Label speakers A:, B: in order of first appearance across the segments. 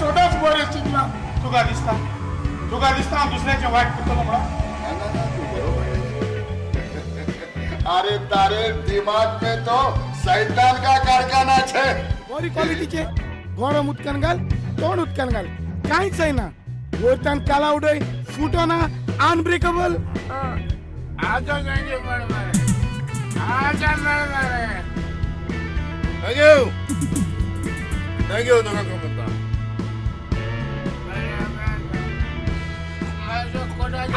A: स्वतःच बरे चिंतला तुका दिसता दुसऱ्याचे वाईट करतो म्हणा.
B: अरे तारे दिमाग में तो शैतान का कारखाना छे.
A: बरी क्वालिटीचे गरम उदकान घाल तोंड उदकान घाल काहीच आहे ना. वरतान काला उडय फुटो ना अनब्रेकेबल.
C: आता जायचे बरोबर थँक्यू नका म्हणता.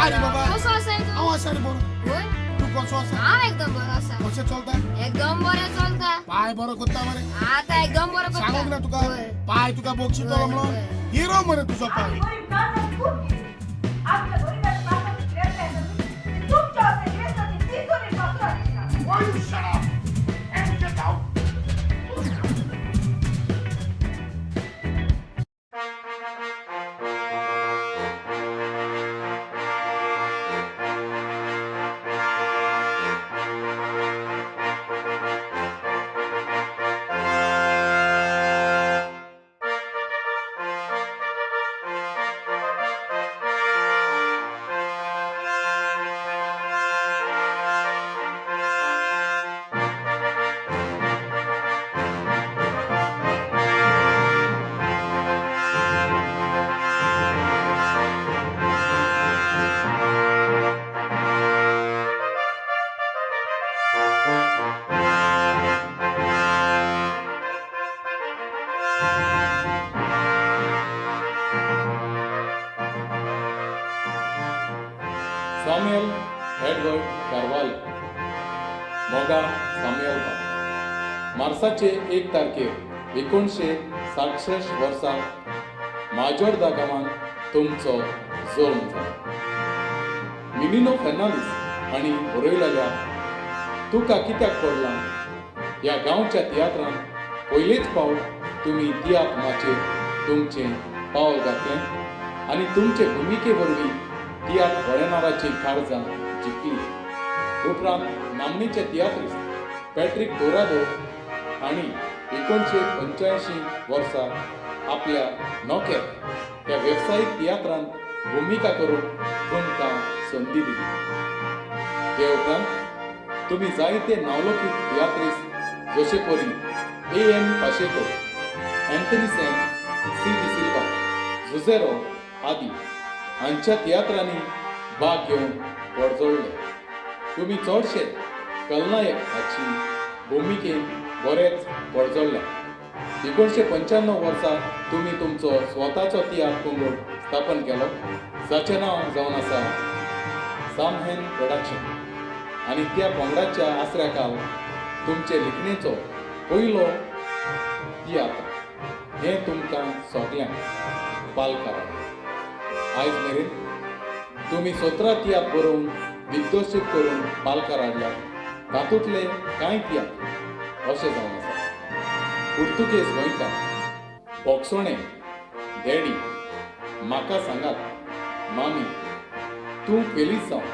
A: अरे बाबा
D: कसो आसा तू?
A: हांव आसा रे बरो.
D: होय
A: तू कसो आसा?
D: हांव एकदम बरो आसा.
A: कशें चलता?
D: एकदम बरें चलता.
A: पाय बरो करता मरे.
D: आता एकदम बरो करता.
A: सांगूंक ना तुका
D: होय.
A: पाय तुका बक्षितो
D: होय,
A: म्हणून
D: होय.
A: हिरो मरे तुजो पाय.
E: सॅम्युएल एडवर्ड कार्वाल्हो मोगा सॅम्युएल मार्चाचे 1 तारखेर 1967 वर्सा माजोर्दा गांवांत तुमचो जल्म जालो. मिलिनो फेर्नांडीस हांणी बरयलेल्या तुका कित्याक पडलां ह्या गांवच्या तियात्रांत पयलेच फावट तुमी तियात्राचेर तुमचें पावल घातलें आनी तुमचे भुमिके वरवीं तियात्र घोडेनाराची काळजां जिखली. उपरांत नामनेचे तियात्रिस्ट पॅट्रिक दोरादो हांणी 1985 वर्सा आपल्या नोखेर त्या वेवसायीक तियात्रांत भुमिका करून तुमकां संदी दिली. हे उपरांत तुमी जायते नावलौकीक तियात्रिस्ट जशे परी A.N. पाशेको, अँथनी सेन, C. डिसिल्वा, झुझेरो आदी हांच्या तियात्रांनी भाग घेवन पडजोडले. तुमी चडशे खलनायक हाची भुमिकेन बरेच पडजोडले. 1995 वर्सा तुमी तुमचो स्वताचो तियात्र पंगड स्थापन केलो जाचें नांव जावन आसा सामहेन प्रोडक्शन आनी त्या पंगडाच्या आसऱ्या खाल तुमचे लिखणेचो पयलो तियात्र हें तुमकां सगल्यांक पालकारां. आयज मेरेन तुमी 17 तियात्र बरोवन दिग्दर्शीत करून पालकार हाडल्या. तातूंतले कांय तियात्र अशें जावन आसा. पुर्तुगेज गोंयकार, बोगसोणें, डॅडी, म्हाका सांगात, मामी, तूं फेलीस जावं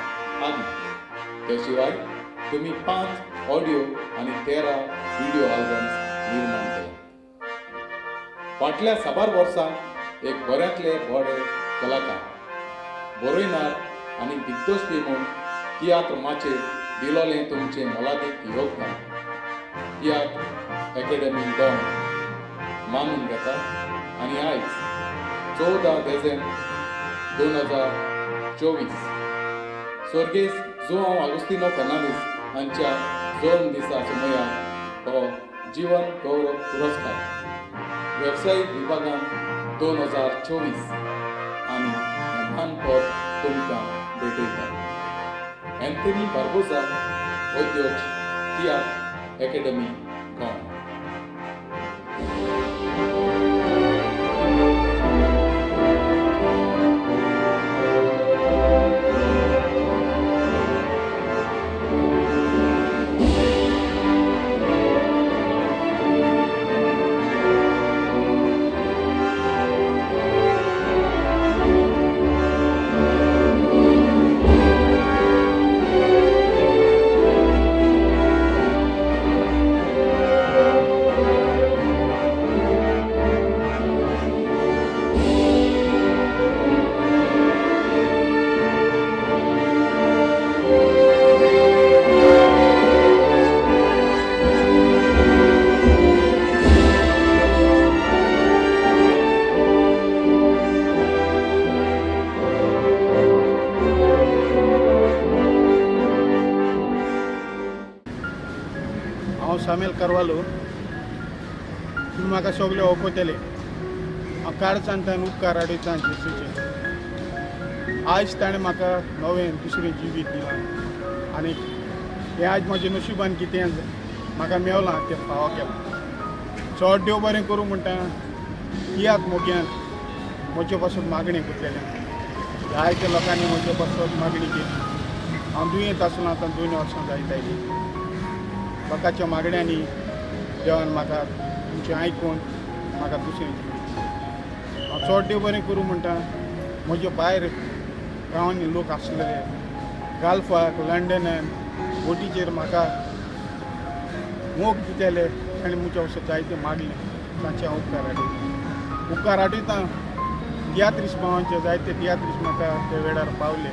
E: आदी. ते शिवाय तुमी 5 ऑडिओ आनी 13 व्हिडिओ आल्बम्स निर्माण केल्यात. फाटल्या साबार वर्सांत एक बऱ्यांतले बरे कलाकार, बरयणार आनी दिग्दर्शी म्हूण तियात्र माचेर दिलोलें तुमचें मोलादीक योगदान तियात्र अकॅडमी गोंय मानून घेता आनी आयज 14 डिसेंबर 2024 स्वर्गेस जुआंव आगोस्तिनो फेर्नांडीस हांच्या जल्म दिसा सुमयार हो जीवन गौरव पुरस्कार वेवसायीक विभागान 2024 आनी हें मानपद तुमकां भेटयता. अँथनी बार्बोसा, अध्यक्ष तियात्र अकॅडमी गोंय.
F: करवालो तुम्ही म्हाका सगळे ओपयतले हांव काळचांतल्यान उपकार आडयता जेसूचे आयज ताणें म्हाका नवें दुसरें जिवीत दिलां आनी हें आयज म्हज्या नशिबान कितें म्हाका मेवलां तें फावो केलां चड देव बरें करूं म्हणटा तियात मोग्यान म्हजे पासून मागणी करतलें जायत्या लोकांनी म्हजे पासून मागणी केली हांव दुयेंत आसलो आतां 2 वर्सां जायत आयलीं लोकांच्या मागण्यांनी देवान म्हाका तुमचें आयकून म्हाका दुसरें जिवीत दिलें हांव चड देव बरें करूं म्हणटा म्हजे भायर गांवांनी लोक आसलेले गाल्फाक लंडनान बोटीचेर म्हाका मोग दितेले आनी म्हजे वचून जायते मागले तांचे हांव उपकार आठयता तियात्रीस भावांचे जायते तियात्रीस म्हाका ते वेळार पावले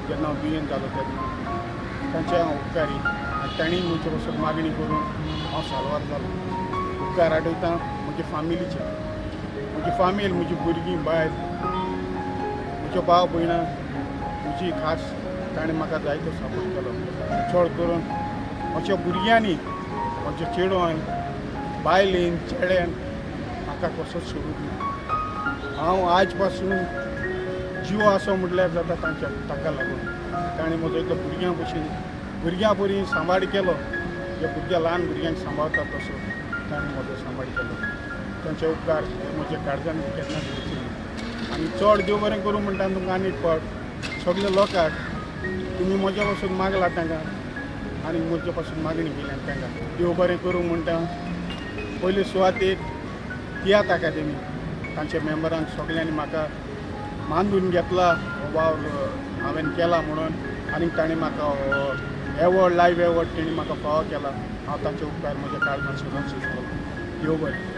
F: जेन्ना हांव दुयेंत जालो तेन्ना तांचे हांव उपकारी आनी तांणी म्हजे वचून मागणी करून हांव साल्वार जालो उपकार आठयता म्हजे फामिलीचे म्हजी फामील म्हजी भुरगीं बायल म्हज्यो भाव भयणां म्हजी खास ताणें म्हाका जायतो सपोर्ट केलो चड करून म्हज्या भुरग्यांनी म्हज्या चेडवान बायलेन चेड्यान म्हाका कसो सोडूंक ना हांव आयज पासून जीव आसो म्हटल्यार जाता ताका लागून ताणें म्हजो एकलो भुरग्यां भशेन भुरग्यां बरी सांबाळ केलो जे भुरग्या ल्हान भुरग्यांक सांबाळटा तसो ताणें म्हजो सांबाळ केलो तांचे उपकार म्हज्या काळजान केन्ना दिवचे आनी चड देव बरें करूं म्हणटा तुमकां आनी एक फावट सगल्या लोकांक तुमी म्हज्या पासून मागला तांकां आनी म्हजे पासून मागणी केल्या तांकां देव बरें करूं म्हणटा पयले सुवातेक तियात्र अकादेमी तांच्या मेंबरांक सगल्यांनी म्हाका मानून घेतला वाव हांवें केला म्हणून आनी ताणें म्हाका एवॉर्ड लायव्ह एवॉर्ड तेणी म्हाका फावो केला हांव तांचे उपकार म्हज्या काळजान सदांच देव बरें